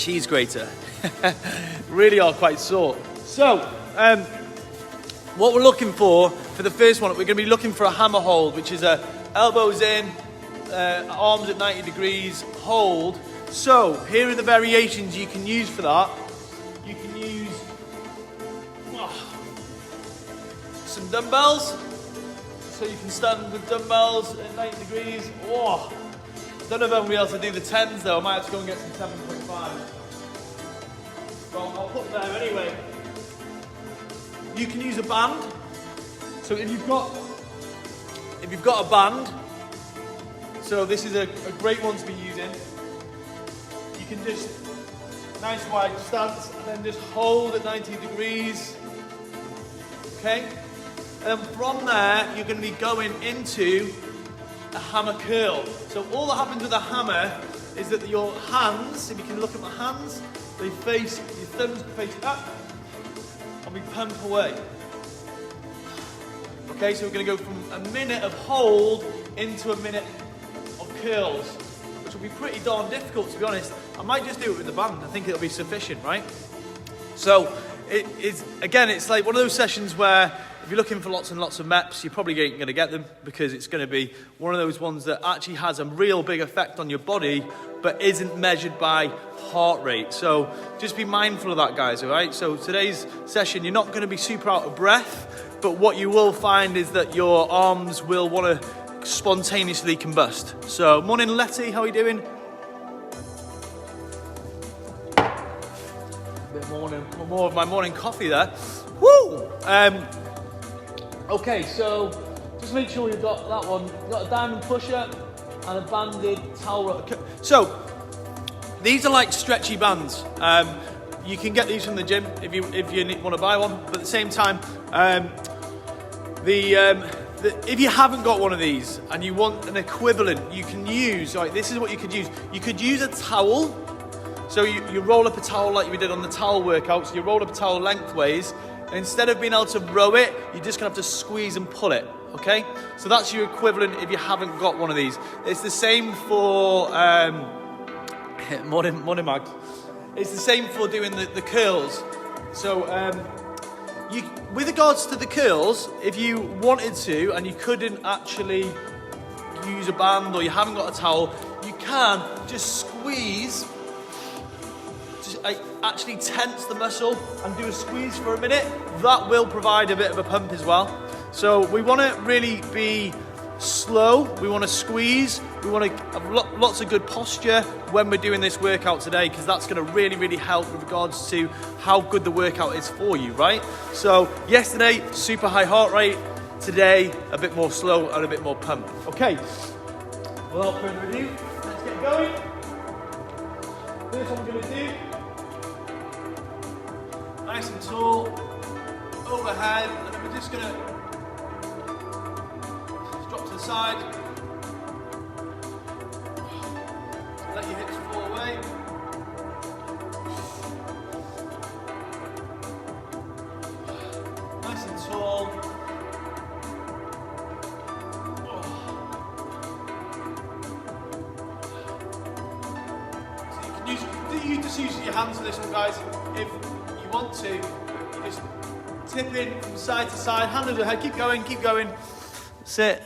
cheese grater. Really are quite sore. So, what we're looking for the first one, we're going to be looking for a hammer hold, which is a elbows in, arms at 90 degrees, hold. So, here are the variations you can use for that. You can use some dumbbells. So you can stand with dumbbells at 90 degrees. Oh, don't know if I'm going to be able to do the 10s though. I might have to go and get some 7.5. Well, I'll put them there anyway. You can use a band. So if you've got a band, so this is a great one to be using. You can just nice wide stance and then just hold at 90 degrees. Okay? And then from there, you're going to be going into a hammer curl. So all that happens with a hammer is that your hands, if you can look at my hands, they face, your thumbs face up, and we pump away. Okay, so we're going to go from a minute of hold into a minute of curls, which will be pretty darn difficult, to be honest. I might just do it with the band. I think it'll be sufficient, right? So it's like one of those sessions where if you're looking for lots and lots of MEPs, you're probably ain't going to get them, because it's going to be one of those ones that actually has a real big effect on your body, but isn't measured by heart rate. So just be mindful of that, guys, all right? So today's session, you're not going to be super out of breath, but what you will find is that your arms will want to spontaneously combust. So, morning Letty, how are you doing? A bit more of my morning coffee there. Woo! Okay, so just make sure you've got that one. You've got a diamond push-up and a banded towel row. So these are like stretchy bands. You can get these from the gym if you want to buy one. But at the same time, if you haven't got one of these and you want an equivalent, you can use. Right, this is what you could use. You could use a towel. So you roll up a towel like we did on the towel workout. So you roll up a towel lengthways. And instead of being able to row it, you're just going to have to squeeze and pull it, okay? So that's your equivalent if you haven't got one of these. It's the same for, morning Mags. It's the same for doing the curls. So with regards to the curls, if you wanted to and you couldn't actually use a band or you haven't got a towel, you can just squeeze. Actually tense the muscle and do a squeeze for a minute. That will provide a bit of a pump as well. So we want to really be slow. We want to squeeze. We want to have lots of good posture when we're doing this workout today, because that's going to really, really help with regards to how good the workout is for you, right? So yesterday, super high heart rate. Today, a bit more slow and a bit more pump. Okay, without further ado, let's get going. First one I'm going to do, nice and tall, overhead, and then we're just going to drop to the side. Let your hips fall away. Nice and tall. So you just use your hands for this one, guys. If you want to, you just tip in from side to side, hand over head, keep going, sit.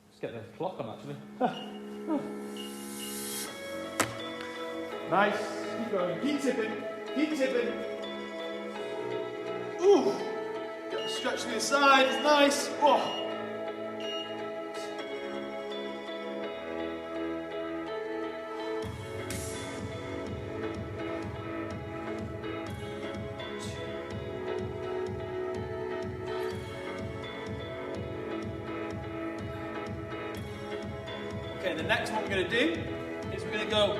Let's get the clock on actually. Nice, keep going, keep tipping. Ooh, get the stretch to the side, it's nice. Oh. Okay, the next one we're going to do is we're going to go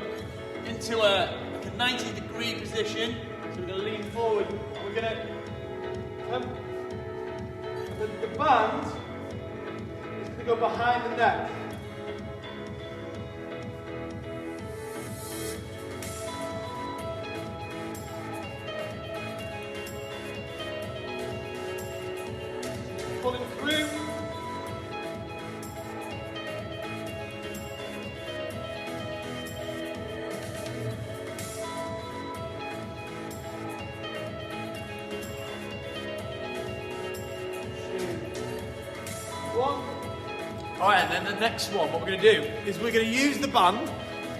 into a 90-degree position. So we're going to lean forward. We're going to the band is going to go behind the neck. Pulling through. Alright, and then the next one, what we're going to do is we're going to use the band.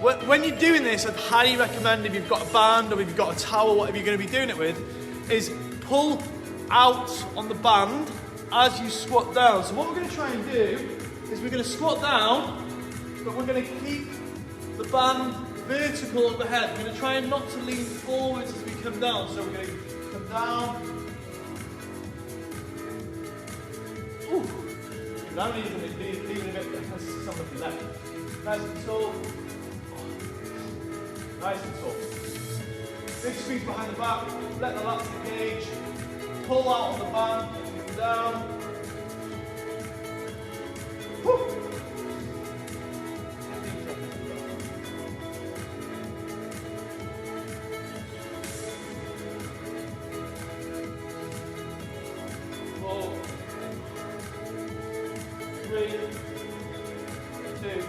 When you're doing this, I'd highly recommend, if you've got a band or if you've got a towel, whatever you're going to be doing it with, is pull out on the band as you squat down. So what we're going to try and do is we're going to squat down, but we're going to keep the band vertical overhead. We're going to try and not to lean forwards as we come down. So we're going to come down. Ooh. Down, leaving a bit, some of the left. Nice and tall. Nice and tall. Big squeeze behind the back. Let the lats engage. Pull out on the band. Come down. Woo. Three, two,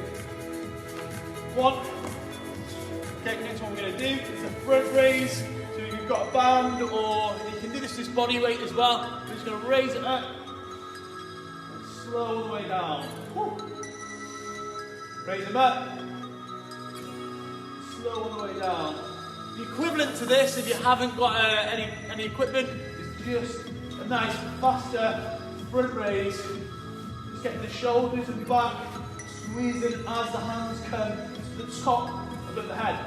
one. Okay, next one we're going to do is a front raise. So if you've got a band, or you can do this body weight as well. We're just going to raise it up and slow the way down. Woo. Raise them up, slow all the way down. The equivalent to this, if you haven't got any equipment, is just a nice faster front raise. Getting the shoulders and back, squeezing as the hands come to the top of the head.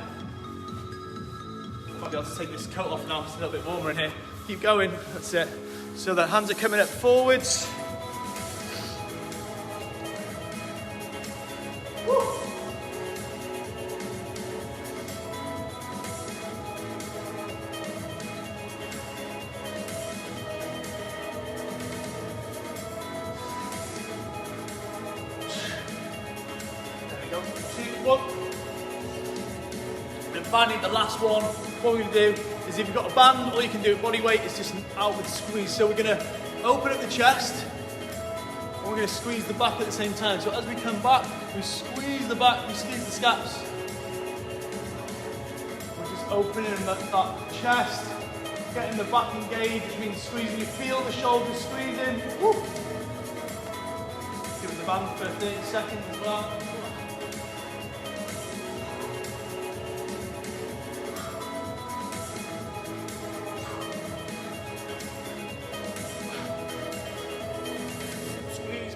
I might be able to take this coat off now, it's a little bit warmer in here. Keep going, that's it. So the hands are coming up forwards. Woo. One. And finally, the last one, what we're going to do is, if you've got a band, all you can do with body weight is just an outward squeeze. So we're going to open up the chest, and we're going to squeeze the back at the same time. So as we come back, we squeeze the back, we squeeze the scaps. We're just opening that chest, getting the back engaged, which means squeezing. You feel the shoulders squeezing. Woo. Give it the band for 30 seconds as well.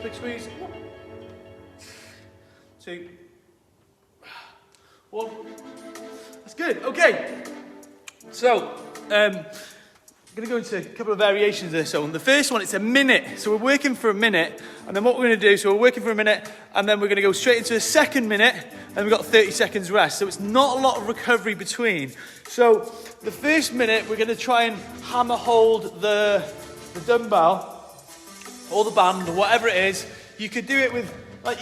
Big squeeze. 2, 1. That's good. Okay. So, I'm going to go into a couple of variations of this. So, the first one, it's a minute. So, we're working for a minute. And then what we're going to do, so we're working for a minute, and then we're going to go straight into a second minute, and we've got 30 seconds rest. So, it's not a lot of recovery between. So, the first minute, we're going to try and hammer hold the dumbbell or the band or whatever it is. You could do it with, like,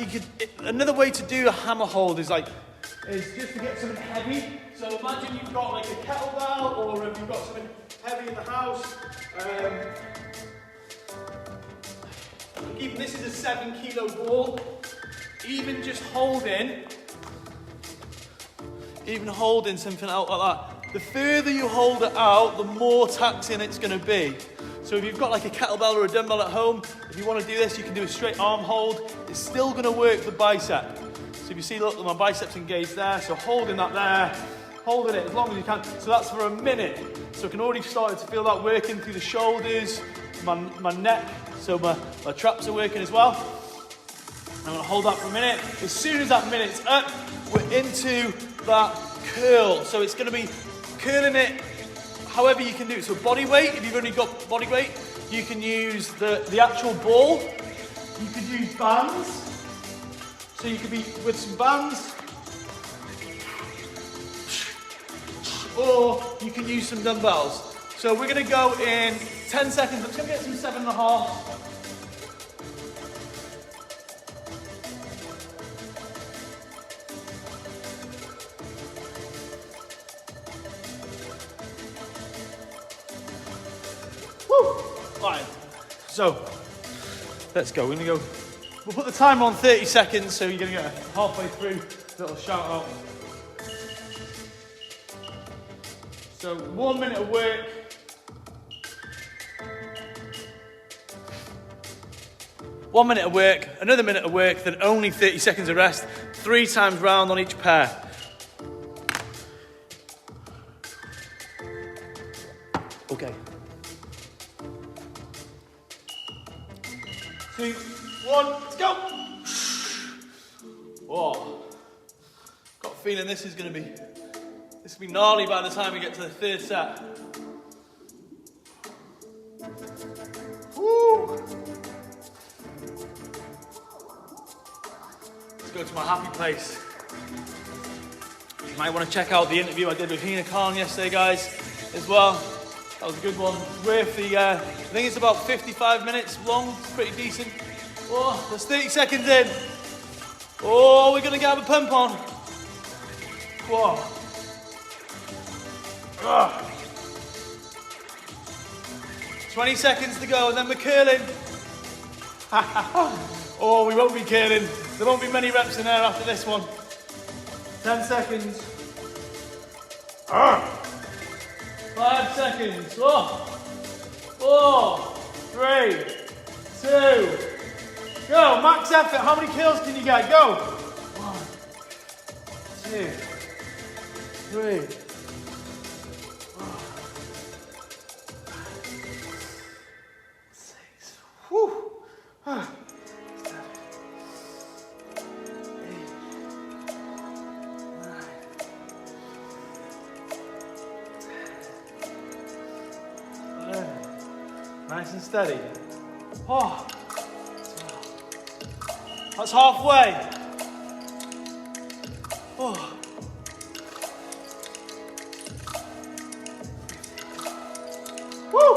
another way to do a hammer hold is just to get something heavy. So imagine you've got like a kettlebell, or if you've got something heavy in the house. Even this is a 7 kilo ball. Even just holding something out like that, the further you hold it out, the more taxing it's going to be. So if you've got like a kettlebell or a dumbbell at home, if you want to do this, you can do a straight arm hold. It's still going to work the bicep. So if you see, look, my biceps engaged there. So holding that there, holding it as long as you can. So that's for a minute. So I can already start to feel that working through the shoulders, my neck. So my traps are working as well. I'm going to hold that for a minute. As soon as that minute's up, we're into that curl. So it's going to be curling it however you can do it. So body weight, if you've only got body weight, you can use the actual ball. You could use bands. So you could be with some bands. Or you can use some dumbbells. So we're going to go in 10 seconds. I'm just going to get some 7.5. Fine. So, let's go. We're going to go. We'll put the timer on 30 seconds, so you're going to get halfway through a little shout out. So, 1 minute of work. 1 minute of work, another minute of work, then only 30 seconds of rest, 3 times round on each pair. Okay. 2, 1, let's go. Whoa. Got a feeling this is gonna be gnarly by the time we get to the 3rd set. Woo. Let's go to my happy place. You might want to check out the interview I did with Hina Khan yesterday, guys, as well. That was a good one. Worth the, I think it's about 55 minutes long. It's pretty decent. Oh, there's 30 seconds in. Oh, we're going to get a pump on. Whoa. Ugh. 20 seconds to go and then we're curling. Oh, we won't be curling. There won't be many reps in there after this one. 10 seconds. 5 seconds. 4, 3, 2. Go, max effort. How many kills can you get? Go. 1, 2, 3. 6. Whew. 7, 8, 9, 10, 11. Nice and steady. Oh. That's halfway. Oh. Woo.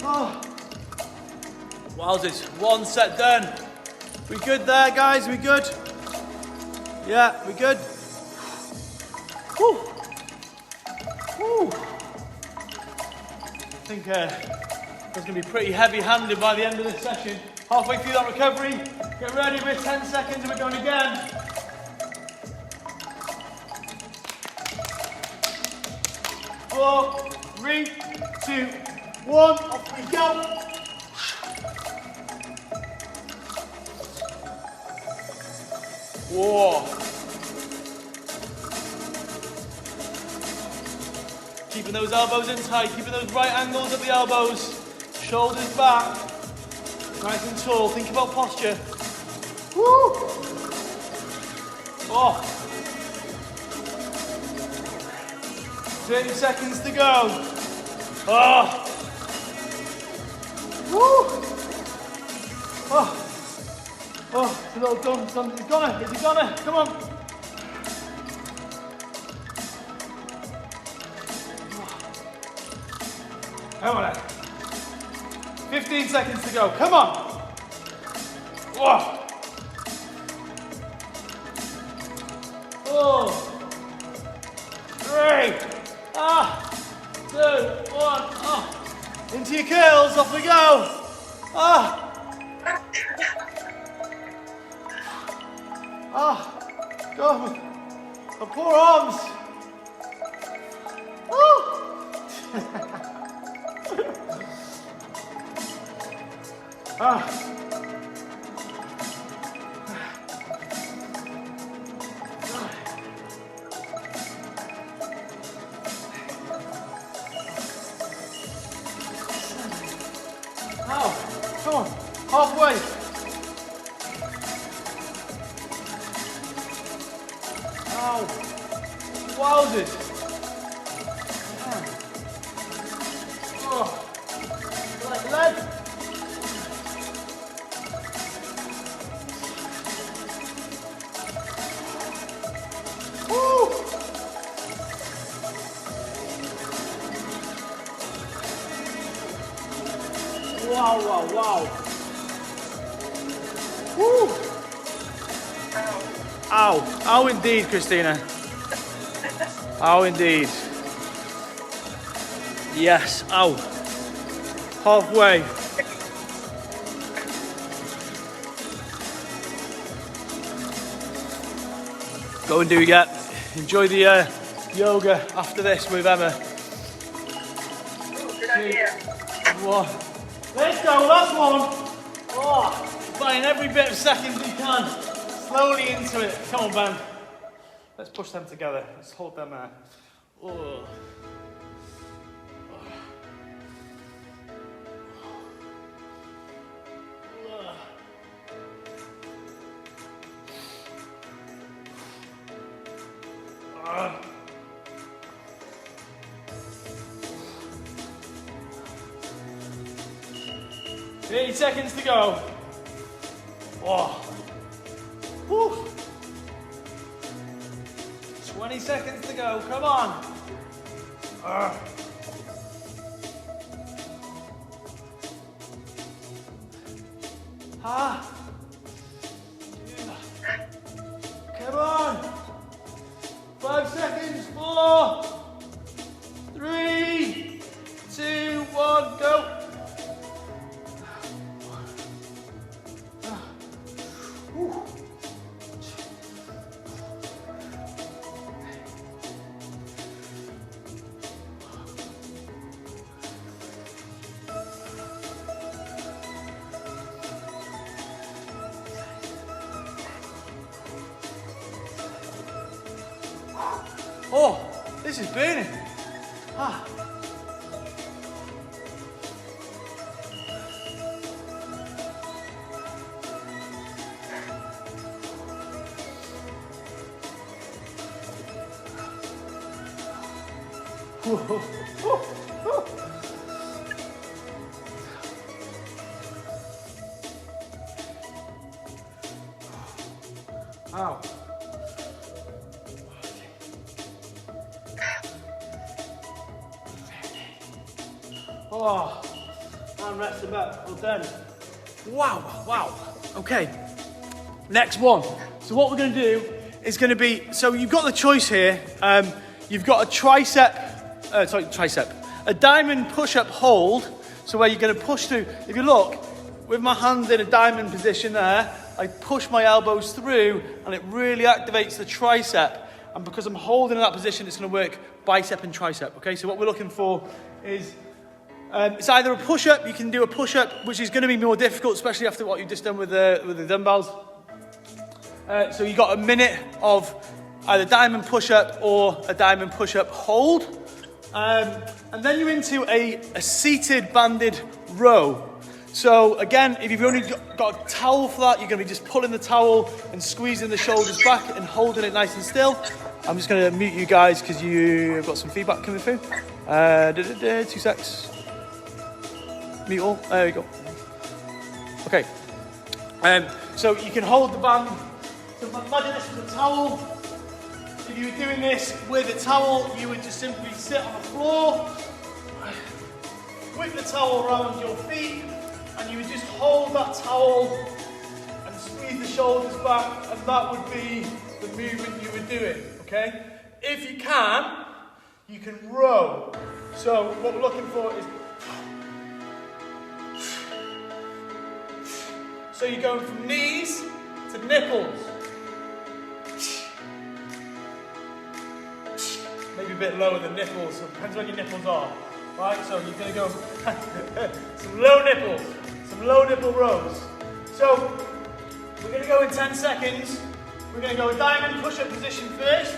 Oh. Wowzers, 1 set done. We good there, guys? We good? Yeah, we good? Woo. Woo. I think it's going to be pretty heavy-handed by the end of this session. Halfway through that recovery. Get ready, we're 10 seconds and we're going again. 4, 3, 2, 1, off we go. Whoa. Keeping those elbows in tight, keeping those right angles at the elbows, shoulders back, nice and tall, think about posture. Woo! Oh. 30 seconds to go. Oh. Woo! Oh. Oh, it's a little done. Is he gonna? Come on. Come on. 15 seconds to go. Come on. Whoa. 4, 3, 2, 1. Into your curls. Off we go. God, my poor arms. Come on, halfway. Wowzers. Leg. Woo. Wow. Woo. Ow indeed, Christina. Ow indeed. Yes, ow. halfway. Go and do it. Enjoy the yoga after this with Emma. 2, 1. Let's go, last one. Oh, buying every bit of seconds you can. Slowly into it. Come on, Ben. Let's push them together. Let's hold them there. Oh. Oh. 30 seconds to go. Oh. Woo. 20 seconds to go. Come on. Come on. 5 seconds. 4, 3, 2, 1, go. Oh, this is burning. Ah. Ow. Oh, I'm resting back. Well done. Wow, wow. Okay, next one. So what we're going to do is going to be, so you've got the choice here. You've got a diamond push-up hold. So where you're going to push through. If you look, with my hands in a diamond position there, I push my elbows through and it really activates the tricep. And because I'm holding in that position, it's going to work bicep and tricep. Okay, so what we're looking for is, it's either a push-up, you can do a push-up, which is going to be more difficult, especially after what you've just done with the dumbbells. So you've got a minute of either diamond push-up or a diamond push-up hold. And then you're into a seated banded row. So again, if you've only got a towel for that, you're going to be just pulling the towel and squeezing the shoulders back and holding it nice and still. I'm just going to mute you guys because you've got some feedback coming through. 2 secs. Mute all. There we go. Okay. So you can hold the band. So imagine this with a towel. If you were doing this with a towel, you would just simply sit on the floor, whip the towel around your feet, and you would just hold that towel and squeeze the shoulders back, and that would be the movement you were doing, okay? If you can row. So what we're looking for is, so you're going from knees to nipples. Maybe a bit lower than nipples, so it depends where your nipples are. Right, so you're going to go some low nipples, some low nipple rows. So we're going to go in 10 seconds. We're going to go a diamond push-up position first.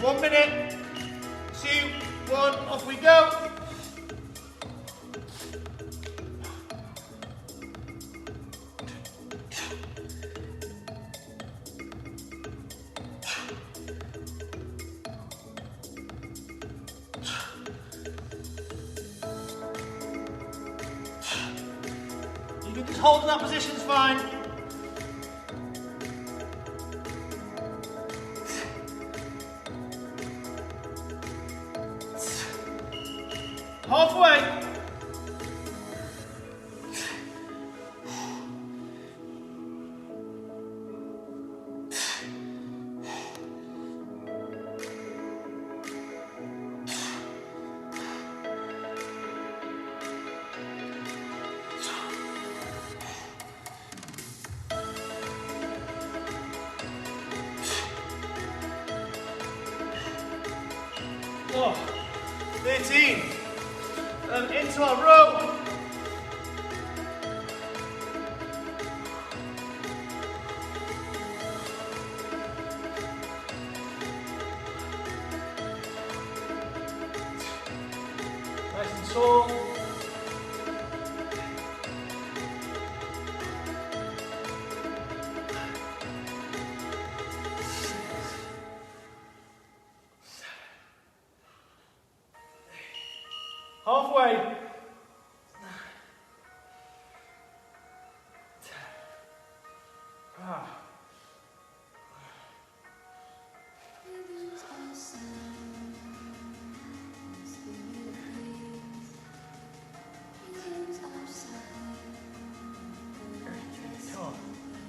1 minute, 2, 1, off we go. You can just hold in that position, it's fine. Halfway. Oh, 13. Into our row. Nice and tall. Halfway. Come on.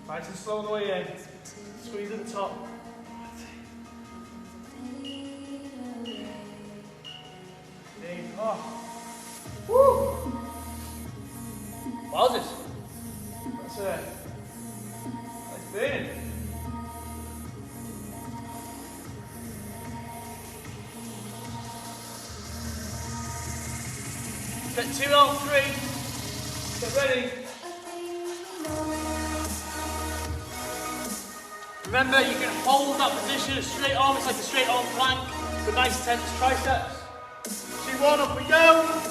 Nice and slow on the way in. Squeeze at the top. Woo! Wowzers. That's it. Nice burning. Set 2 out, 3. Get ready. Remember, you can hold that position, a straight arm, it's like a straight arm plank with nice tense triceps. 2, 1, up we go.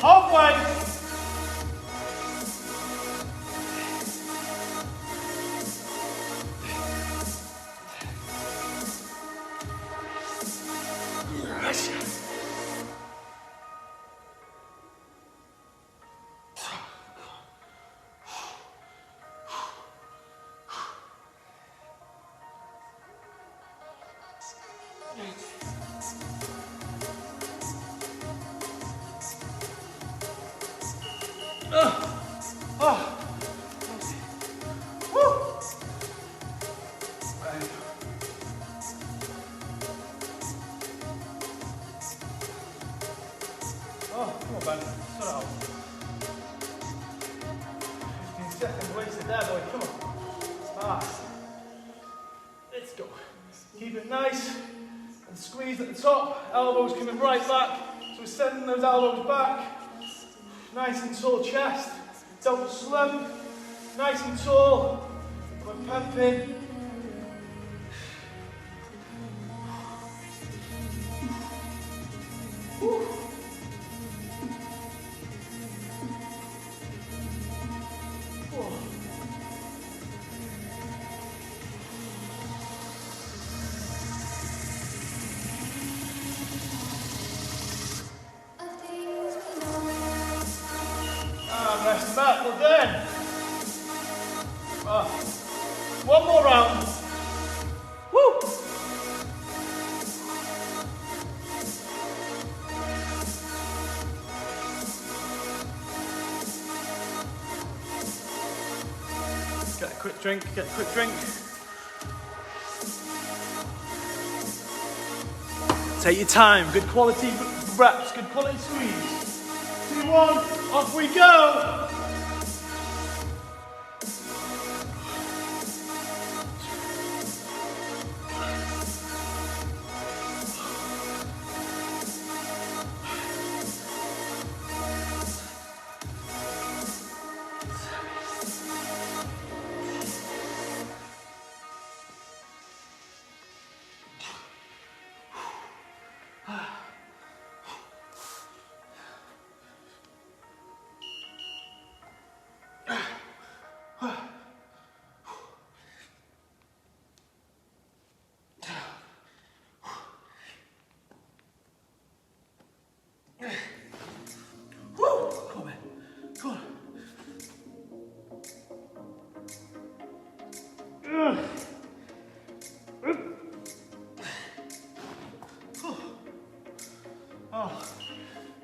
Halfway. Come on, Ben. Sort it out. 15 seconds wasted there, boy. Come on. Let's go. Keep it nice and squeeze at the top. Elbows coming right back. So we're sending those elbows back. Nice and tall chest. Don't slump. Nice and tall. We're pumping. Woo. Rest back, we're done. One more round. Woo! Get a quick drink, Take your time, good quality reps, good quality squeeze. 2, 1, off we go!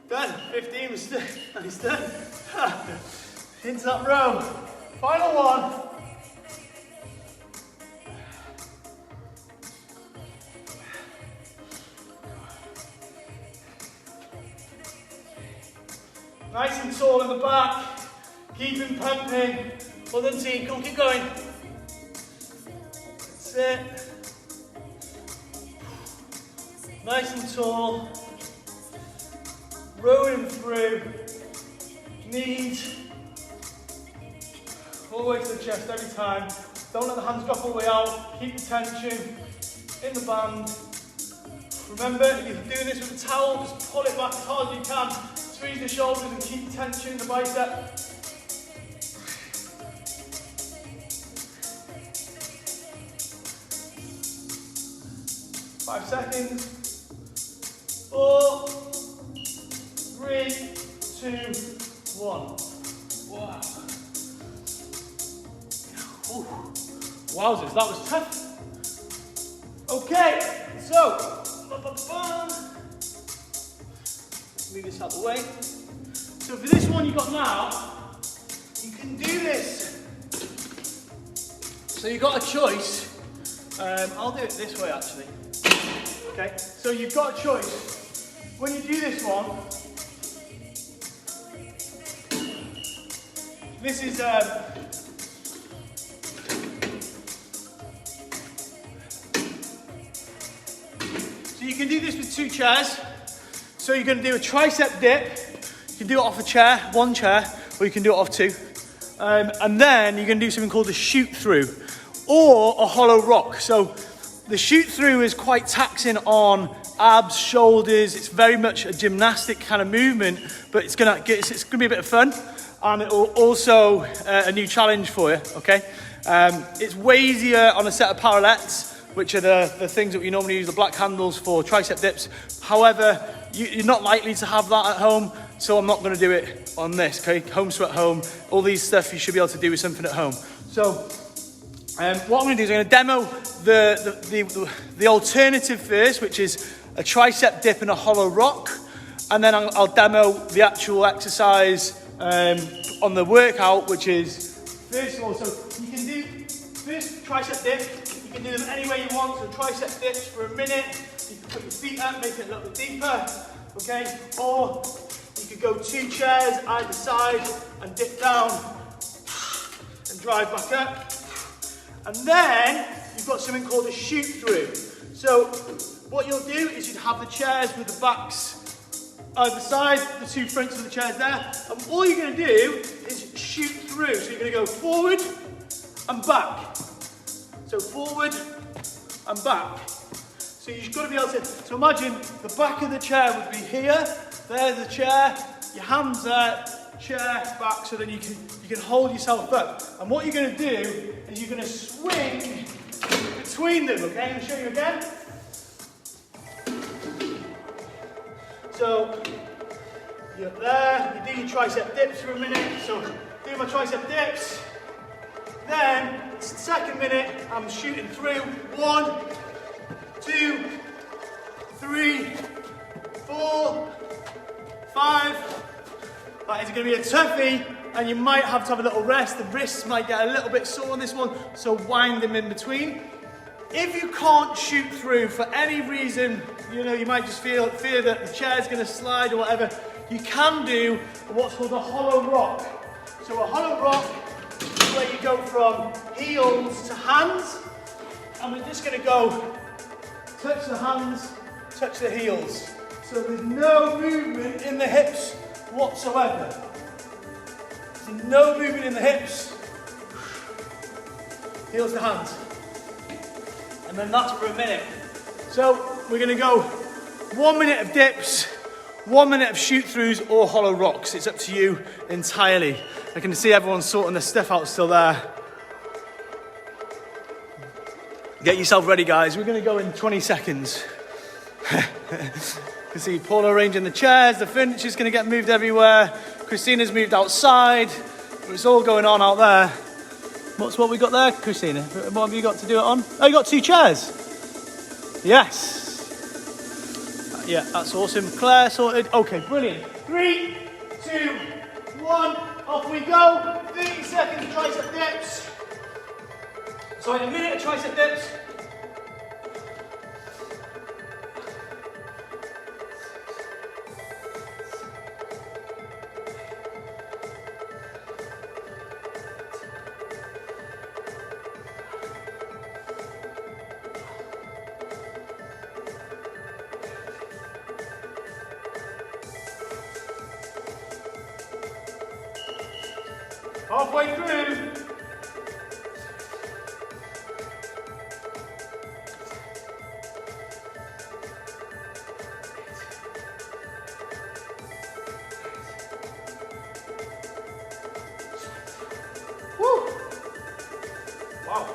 Done. 15 was and he's done. Into that row. Final one. Nice and tall in the back. Keep him pumping. Well done, team. Come on, keep going. That's it. Nice and tall. Rolling through. Knees. All the way to the chest every time. Don't let the hands drop all the way out. Keep the tension in the band. Remember, if you're doing this with a towel, just pull it back as hard as you can. Squeeze the shoulders and keep the tension in the bicep. Five seconds. 4, 3, 2, 1. Wow. Ooh. Wowzers, that was tough. Okay, so let's move this out of the way. So for this one you got now, you can do this. So you've got a choice. I'll do it this way actually. Okay, so you've got a choice. When you do this one, this is so you can do this with 2 chairs. So you're going to do a tricep dip. You can do it off a chair, 1 chair, or you can do it off 2. And then you're going to do something called a shoot through or a hollow rock. So the shoot through is quite taxing on abs, shoulders. It's very much a gymnastic kind of movement, but it's going to be a bit of fun, and it will also a new challenge for you. Okay, it's way easier on a set of parallettes, which are the things that we normally use the black handles for tricep dips. However, you're not likely to have that at home, so I'm not going to do it on this. Okay, home sweat home, all these stuff you should be able to do with something at home. So what I'm going to do is I'm going to demo the alternative first, which is a tricep dip and a hollow rock, and then I'll demo the actual exercise on the workout, which is first of all. So you can do first tricep dip. You can do them any way you want. So tricep dips for a minute. You can put your feet up, make it a little bit deeper. Okay, or you could go 2 chairs either side and dip down and drive back up. And then you've got something called a shoot through. So what you'll do is you'd have the chairs with the backs either side, the 2 fronts of the chairs there, and all you're going to do is shoot through. So you're going to go forward and back. So forward and back. So you've got to be able to, so imagine the back of the chair would be here, there's the chair, your hands there, chair, back, so then you can hold yourself up. And what you're going to do is you're going to swing between them, okay? I'm going to show you again. So you're there, you do your tricep dips for a minute. So do my tricep dips. Then, second minute, I'm shooting through. 1, 2, 3, 4, 5. That is going to be a toughie, and you might have to have a little rest. The wrists might get a little bit sore on this one, so wind them in between. If you can't shoot through for any reason, you might just fear that the chair's going to slide or whatever, you can do what's called a hollow rock. So a hollow rock is where you go from heels to hands, and we're just going to go touch the hands, touch the heels. So there's no movement in the hips whatsoever. There's no movement in the hips. Heels to hands. And then that's for a minute. So we're going to go 1 minute of dips, 1 minute of shoot throughs or hollow rocks. It's up to you entirely. I can see everyone sorting their stuff out still there. Get yourself ready, guys. We're going to go in 20 seconds. You can see Paul arranging the chairs. The furniture's going to get moved everywhere. Christina's moved outside. It's all going on out there. What we got there, Christina? What have you got to do it on? Oh, you got 2 chairs. Yes. Yeah, that's awesome. Claire sorted. Okay, brilliant. 3, 2, 1, off we go. 30 seconds tricep dips. So in a minute of tricep dips. Halfway through. Woo! Wow.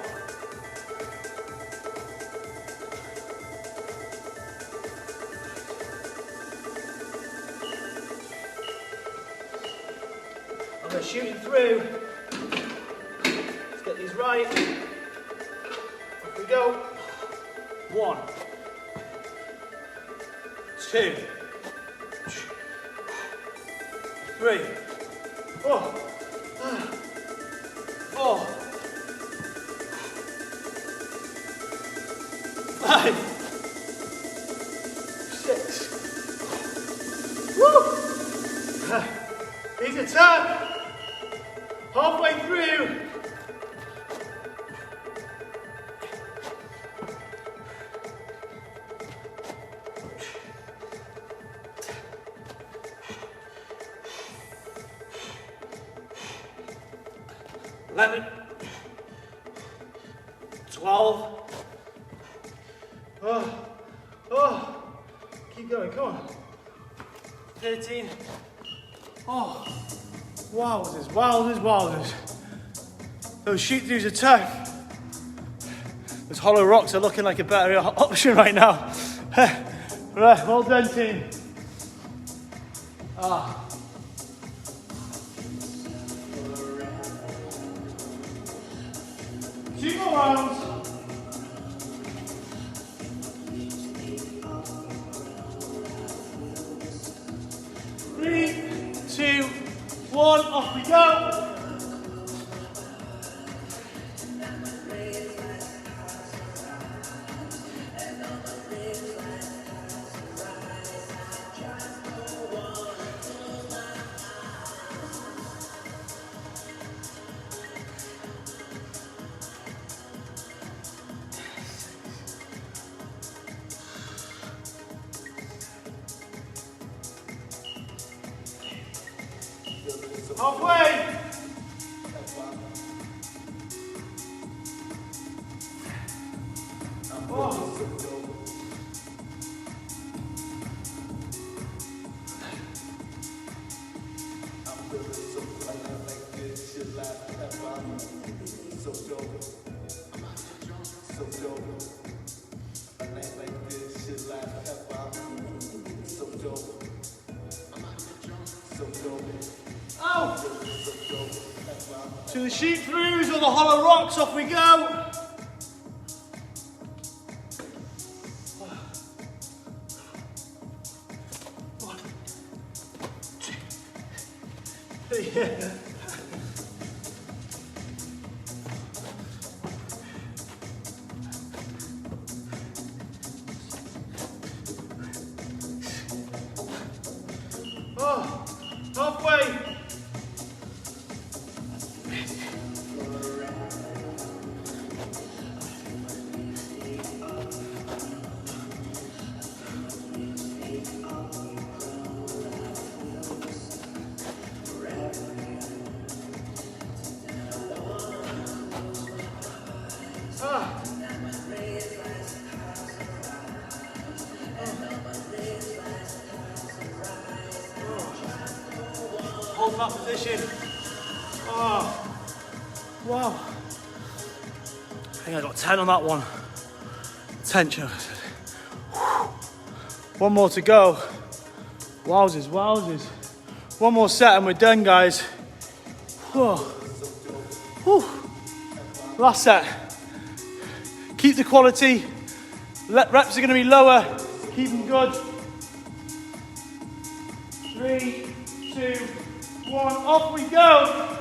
And we're shooting through. Let's get these right. Off we go. 1, 2, 3, 4, 4, 5, 6. Woo! These are tough. Halfway through. 11, 12. Oh, keep going, come on. 13. Oh, wowzers. Those shoot throughs are tough. Those hollow rocks are looking like a better option right now. Right, well done, team. Two more rounds. Three, 2, 1, off we go. Halfway. Oh. To the sheep throughs or the hollow rocks, off we go. Yeah. Oh, halfway. Hold that position. Oh, wow. I think I got 10 on that one. 10 shows. One more to go. Wowzers. One more set and we're done, guys. Whoa. Whew. Last set. Keep the quality. Reps are going to be lower. Keep them good. 3, 2, 1, off we go.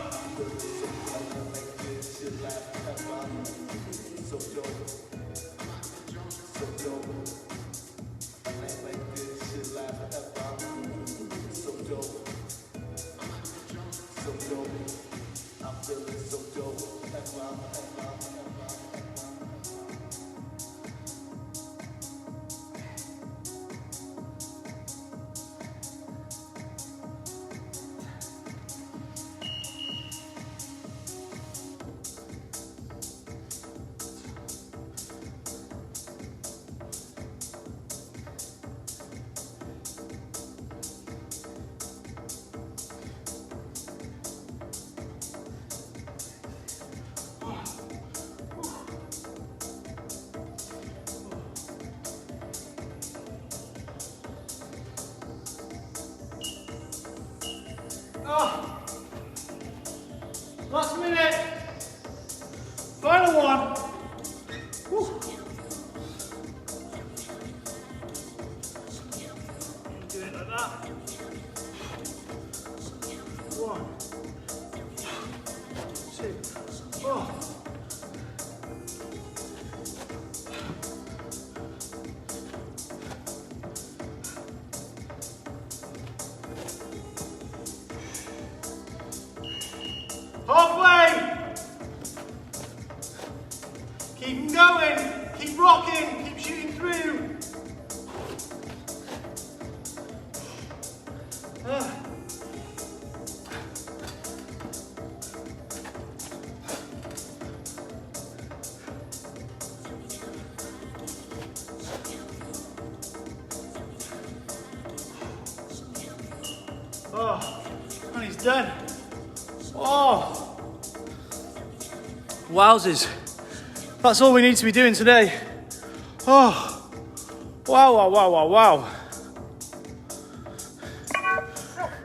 Oh, last minute, final one. Woo. Do it like that. 1, 2, oh. Halfway! Keep going, keep rocking, keep shooting through. Oh, and he's done. Oh, wowzers. That's all we need to be doing today. Oh, wow, wow, wow, wow, wow.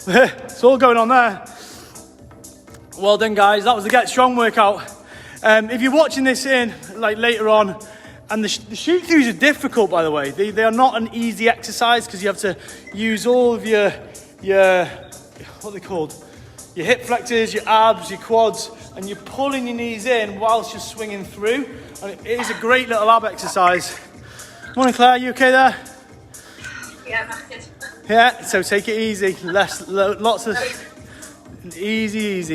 It's all going on there. Well done, guys. That was the Get Strong workout. If you're watching this later on, and the shoot throughs are difficult, by the way. They are not an easy exercise because you have to use all of your what are they called? Your hip flexors, your abs, your quads, and you're pulling your knees in whilst you're swinging through. And it is a great little ab exercise. Morning, Claire. You okay there? Yeah, knackered. Yeah. So take it easy. Lots of easy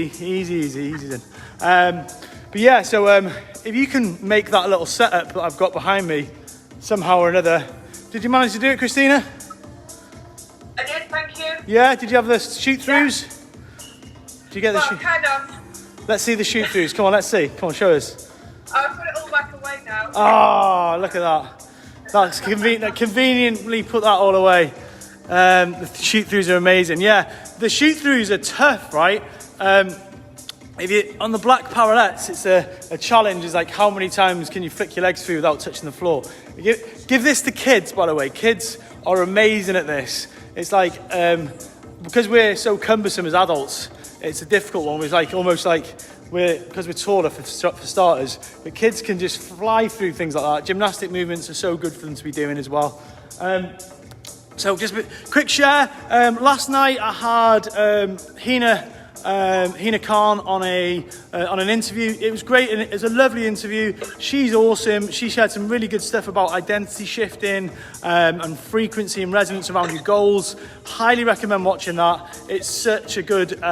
then. But yeah. So if you can make that little setup that I've got behind me somehow or another, did you manage to do it, Christina? I did, thank you. Yeah. Did you have the shoot throughs? Yeah. Did you get the Well, shoot? kind of. Let's see the shoot throughs. Come on, let's see. Come on, show us. I've put it all back away now. Oh, look at that. That's conveniently put that all away. The shoot throughs are amazing. Yeah, the shoot throughs are tough, right? If you on the black parallettes, it's a challenge. Is like how many times can you flick your legs through without touching the floor? Give this to kids, by the way. Kids are amazing at this. It's like because we're so cumbersome as adults, it's a difficult one. It's like almost like because we're taller for starters, but kids can just fly through things like that. Gymnastic movements are so good for them to be doing as well. So just a quick share. Last night I had Hina Khan on an interview. It was great and it was a lovely interview. She's awesome. She shared some really good stuff about identity shifting and frequency and resonance around your goals. Highly recommend watching that. It's such a good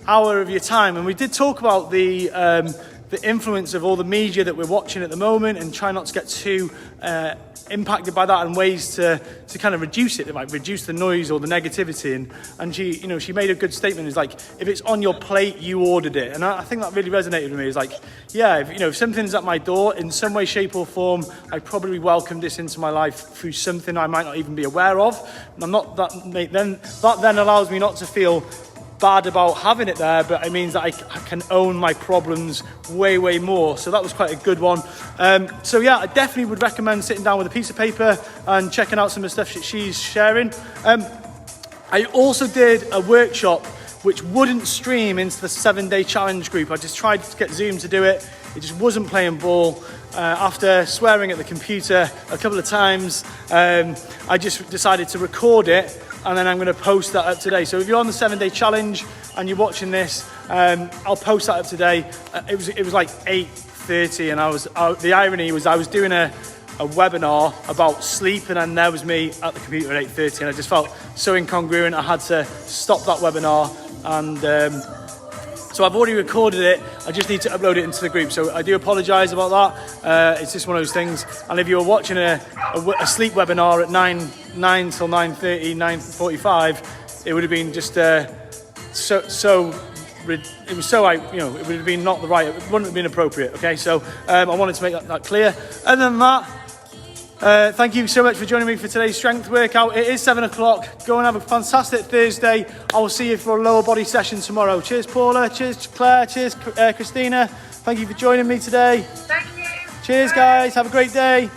hour of your time. And we did talk about the influence of all the media that we're watching at the moment and try not to get too impacted by that and ways to kind of reduce it, like reduce the noise or the negativity. And she made a good statement. It's like, if it's on your plate, you ordered it. And I think that really resonated with me. It's like, yeah, if something's at my door in some way, shape or form, I probably welcomed this into my life through something I might not even be aware of. And I'm not that then allows me not to feel bad about having it there, but it means that I can own my problems way more. So that was quite a good one. So yeah, I definitely would recommend sitting down with a piece of paper and checking out some of the stuff that she's sharing. I also did a workshop which wouldn't stream into the 7-day challenge group. I just tried to get Zoom to do it. It just wasn't playing ball. After swearing at the computer a couple of times, I just decided to record it and then I'm going to post that up today. So if you're on the 7-day challenge and you're watching this, I'll post that up today. It was like 8:30, and the irony was I was doing a webinar about sleep, and then there was me at the computer at 8:30, and I just felt so incongruent. I had to stop that webinar, and so I've already recorded it. I just need to upload it into the group. So I do apologise about that. It's just one of those things. And if you were watching a sleep webinar at 9 till 9:30, 9:45, it would have been just it was so it would have been not the right. It wouldn't have been appropriate. Okay, so I wanted to make that clear. Other than that, thank you so much for joining me for today's strength workout. It is 7 o'clock. Go and have a fantastic Thursday. I will see you for a lower body session tomorrow. Cheers, Paula. Cheers, Claire. Cheers, Christina. Thank you for joining me today. Thank you. Cheers, guys. Have a great day.